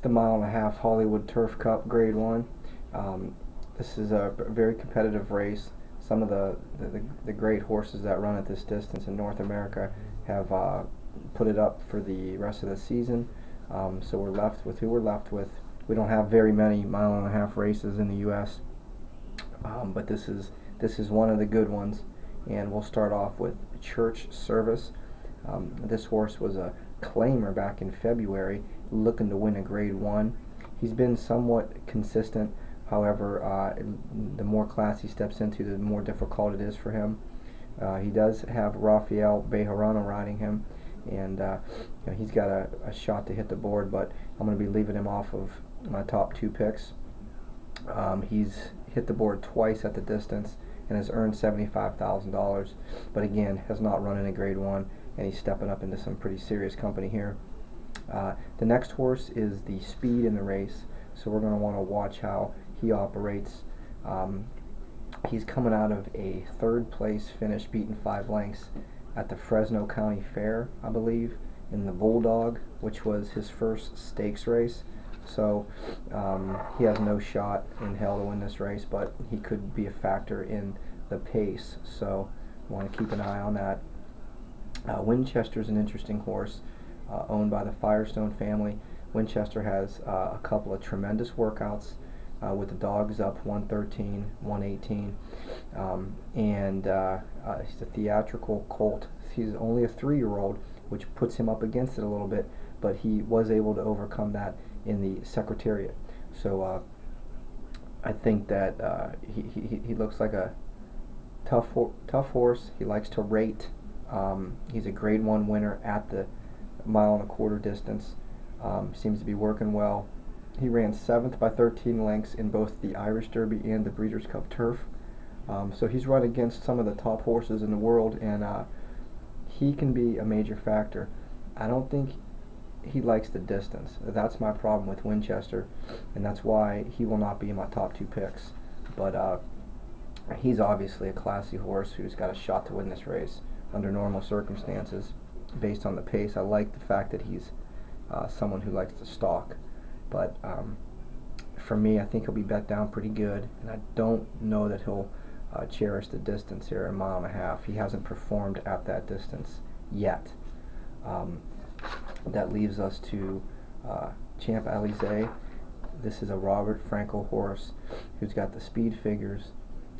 the mile-and-a-half Hollywood Turf Cup Grade 1. This is a very competitive race. Some of the great horses that run at this distance in North America have put it up for the rest of the season. So we're left with who we're left with. We don't have very many mile-and-a-half races in the U.S., but this is one of the good ones. And we'll start off with Church Service. This horse was a claimer back in February, looking to win a Grade 1. He's been somewhat consistent. However, the more class he steps into, the more difficult it is for him. He does have Rafael Bejarano riding him, and he's got a shot to hit the board, but I'm going to be leaving him off of my top 2 picks. He's hit the board twice at the distance and has earned $75,000, but again has not run in a Grade 1, and he's stepping up into some pretty serious company here. The next horse is the speed in the race, so we're going to want to watch how he operates. He's coming out of a 3rd place finish, beaten 5 lengths at the Fresno County Fair, I believe, in the Bulldog, which was his first stakes race. So he has no shot in hell to win this race, but he could be a factor in the pace, so we want to keep an eye on that. Winchester's an interesting horse, owned by the Firestone family. Winchester has a couple of tremendous workouts with the dogs up 113, 118, and he's a theatrical colt. He's only a 3-year-old, which puts him up against it a little bit, but he was able to overcome that in the Secretariat. So I think that he looks like a tough horse. He likes to rate. He's a Grade 1 winner at the 1.25 mile distance. Seems to be working well. He ran 7th by 13 lengths in both the Irish Derby and the Breeders' Cup Turf. So he's run against some of the top horses in the world, and he can be a major factor. I don't think he likes the distance. That's my problem with Winchester, and that's why he will not be in my top 2 picks. But he's obviously a classy horse who's got a shot to win this race under normal circumstances based on the pace. I like the fact that he's someone who likes to stalk, but for me, I think he'll be bet down pretty good, and I don't know that he'll cherish the distance here, 1.5 miles. He hasn't performed at that distance yet. That leaves us to Champ Alizé. This is a Robert Frankel horse who's got the speed figures.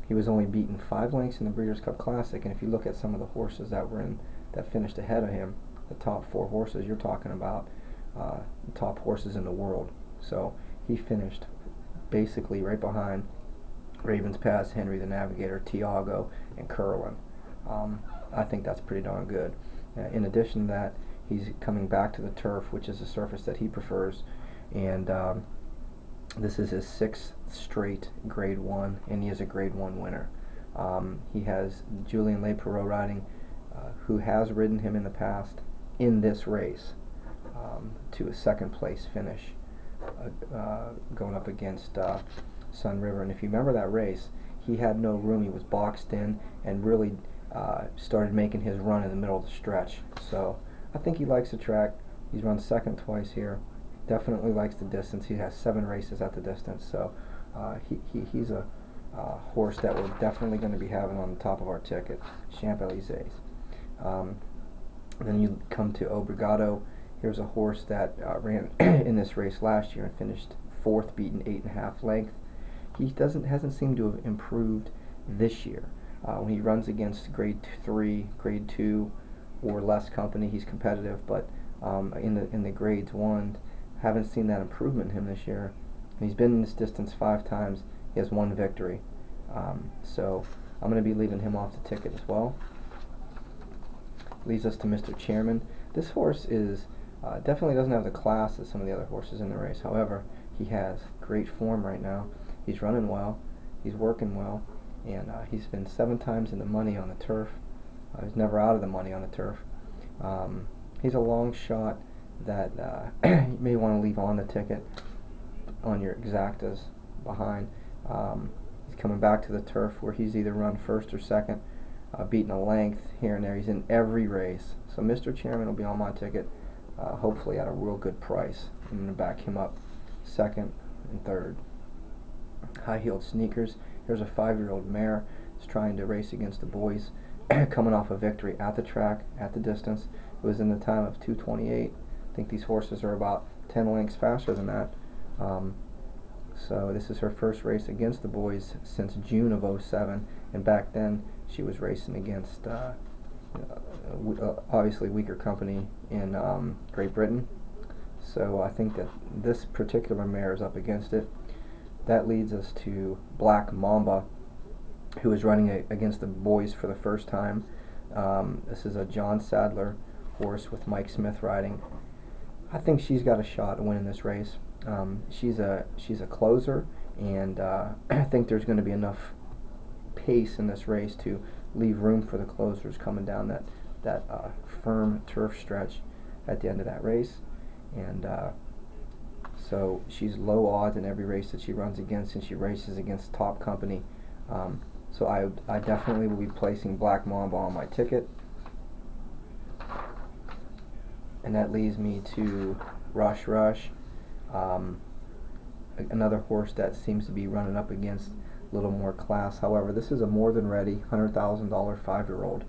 He was only beaten 5 lengths in the Breeders' Cup Classic, and if you look at some of the horses that finished ahead of him, the top 4 horses you're talking about, the top horses in the world. So he finished basically right behind Ravens Pass, Henry the Navigator, Tiago, and Curlin. I think that's pretty darn good. In addition to that, he's coming back to the turf, which is a surface that he prefers, and this is his 6th straight Grade 1, and he is a Grade 1 winner. He has Julien Leperot riding, who has ridden him in the past in this race to a 2nd place finish, going up against Sun River. And if you remember that race, he had no room. He was boxed in and really started making his run in the middle of the stretch. So I think he likes the track. He's run 2nd twice here. Definitely likes the distance. He has 7 races at the distance. So he's a horse that we're definitely going to be having on the top of our ticket, Champ Alizé's. Then you come to Obrigado. Here's a horse that ran in this race last year and finished 4th, beaten 8.5 length. He hasn't seemed to have improved this year. When he runs against Grade 3, Grade 2, or less company, he's competitive. But in the Grades 1, haven't seen that improvement in him this year. And he's been in this distance 5 times. He has 1 victory. So I'm going to be leaving him off the ticket as well. Leads us to Mr. Chairman. This horse is definitely doesn't have the class of some of the other horses in the race. However, he has great form right now. He's running well. He's working well. And he's been 7 times in the money on the turf. He's never out of the money on the turf. He's a long shot that you may want to leave on the ticket on your exactas behind. He's coming back to the turf where he's either run 1st or 2nd, beating a length here and there. He's in every race. So Mr. Chairman will be on my ticket, hopefully at a real good price. I'm going to back him up second, and third. High-heeled sneakers. Here's a 5-year-old mare who's trying to race against the boys, coming off a victory at the track, at the distance. It was in the time of 2:28. I think these horses are about 10 lengths faster than that. So this is her first race against the boys since June of '07, and back then she was racing against obviously weaker company in Great Britain. So I think that this particular mare is up against it. That leads us to Black Mamba, who is running against the boys for the first time. This is a John Sadler horse with Mike Smith riding. I think she's got a shot at winning this race. She's a closer, and I think there's going to be enough pace in this race to leave room for the closers coming down that firm turf stretch at the end of that race. And so she's low odds in every race that she runs against, and she races against top company. So I definitely will be placing Black Mamba on my ticket. And that leads me to Rush Rush, another horse that seems to be running up against a little more class. However, this is a more than ready $100,000 5-year-old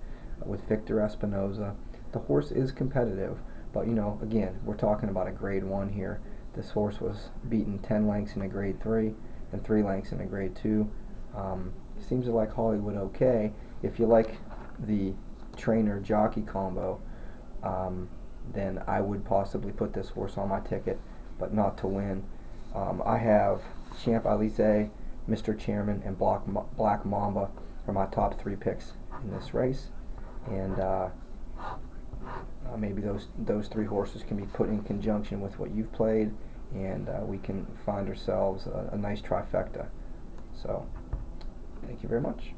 with Victor Espinoza. The horse is competitive, but you know, again, we're talking about a Grade 1 here. This horse was beaten 10 lengths in a Grade 3 and 3 lengths in a Grade 2. Seems to like Hollywood okay. If you like the trainer-jockey combo, then I would possibly put this horse on my ticket, but not to win. I have Champ Alizé, Mr. Chairman, and Black Mamba are my top 3 picks in this race, and maybe those 3 horses can be put in conjunction with what you've played, and we can find ourselves a nice trifecta. So, thank you very much.